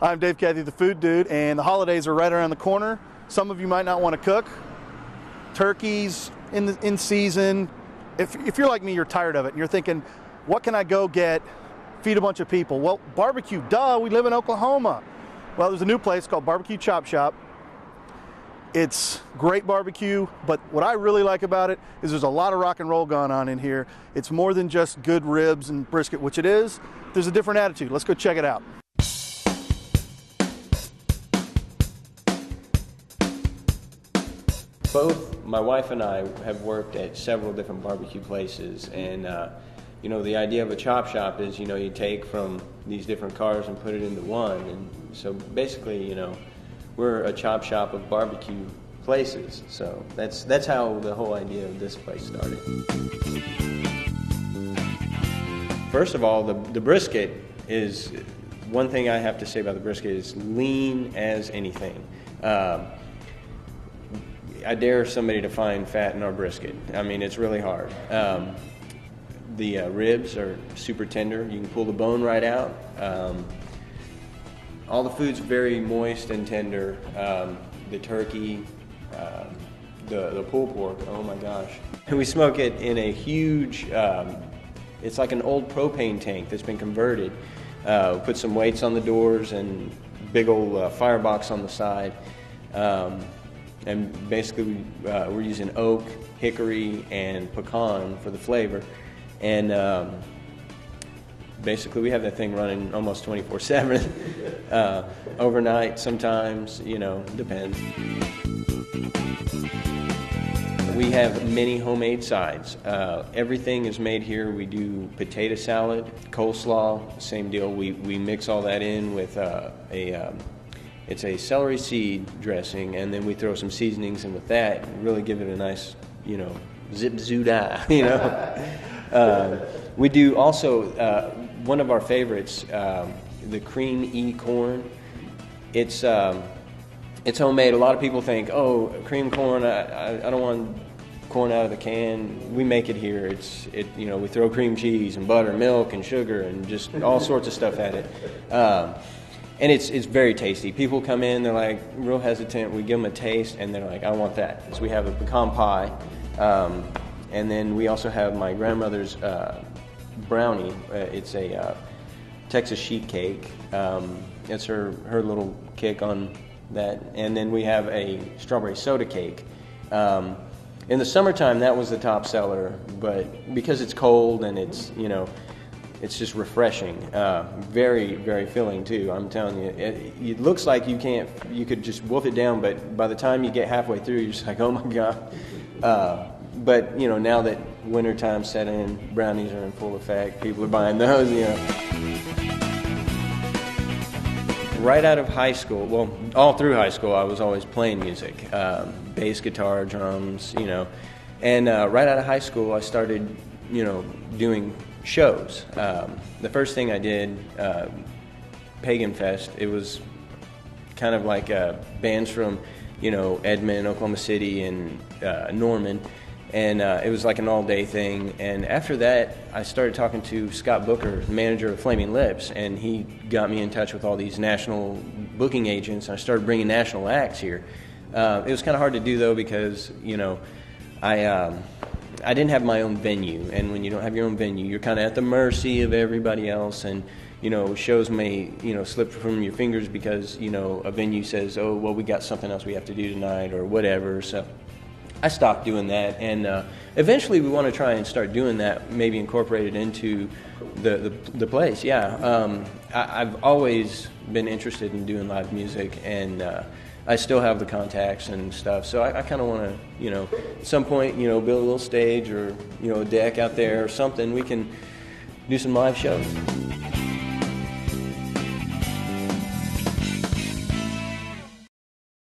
I'm Dave Cathey, the food dude, and the holidays are right around the corner. Some of you might not want to cook. Turkey's in season. If you're like me, you're tired of it, and you're thinking, what can I go get, feed a bunch of people? Well, barbecue, duh, we live in Oklahoma. Well, there's a new place called BBQ Chop Shop. It's great barbecue, but what I really like about it is there's a lot of rock and roll going on in here. It's more than just good ribs and brisket, which it is. There's a different attitude. Let's go check it out. Both my wife and I have worked at several different barbecue places, and the idea of a chop shop is, you take from these different cars and put it into one, and so basically, we're a chop shop of barbecue places. So that's how the whole idea of this place started. First of all, the brisket is, one thing I have to say about the brisket is lean as anything. I dare somebody to find fat in our brisket. I mean, it's really hard. The ribs are super tender. You can pull the bone right out. All the food's very moist and tender. The turkey, the pulled pork, oh my gosh. We smoke it in a huge, it's like an old propane tank that's been converted. Put some weights on the doors and big old firebox on the side. And basically we're using oak, hickory, and pecan for the flavor. And basically we have that thing running almost 24/7. Overnight sometimes, depends. We have many homemade sides. Everything is made here. We do potato salad, coleslaw, same deal. We mix all that in with it's a celery seed dressing, and then we throw some seasonings in with that, really give it a nice, zip-zoo-dah, We do also, one of our favorites, the cream corn. It's homemade. A lot of people think, oh, cream corn, I don't want corn out of the can. We make it here. We throw cream cheese and butter, milk and sugar and just all sorts of stuff at it. And it's very tasty. People come in, they're like real hesitant. We give them a taste, and they're like, I want that. So we have a pecan pie, and then we also have my grandmother's brownie. It's a Texas sheet cake. It's her little kick on that. And then we have a strawberry soda cake. In the summertime, that was the top seller, but because it's cold and it's it's just refreshing. Very, very filling too. I'm telling you, it looks like you could just wolf it down, but by the time you get halfway through, you're just like, oh my God. But now that wintertime set in, brownies are in full effect. People are buying those. Right out of high school, well, all through high school, I was always playing music, bass guitar, drums, And right out of high school, I started, doing shows. The first thing I did, Pagan Fest, it was kind of like bands from, Edmond, Oklahoma City, and Norman, and it was like an all-day thing. And after that, I started talking to Scott Booker, manager of Flaming Lips, and he got me in touch with all these national booking agents, and I started bringing national acts here. It was kind of hard to do, though, because, I didn't have my own venue, and when you don't have your own venue, you're kind of at the mercy of everybody else, and shows may slip from your fingers because a venue says, oh well, we got something else we have to do tonight or whatever. So I stopped doing that, and eventually we want to try and start doing that, maybe incorporate it into the place. I've always been interested in doing live music, and I still have the contacts and stuff, so I kind of want to, at some point, build a little stage or, a deck out there or something. We can do some live shows.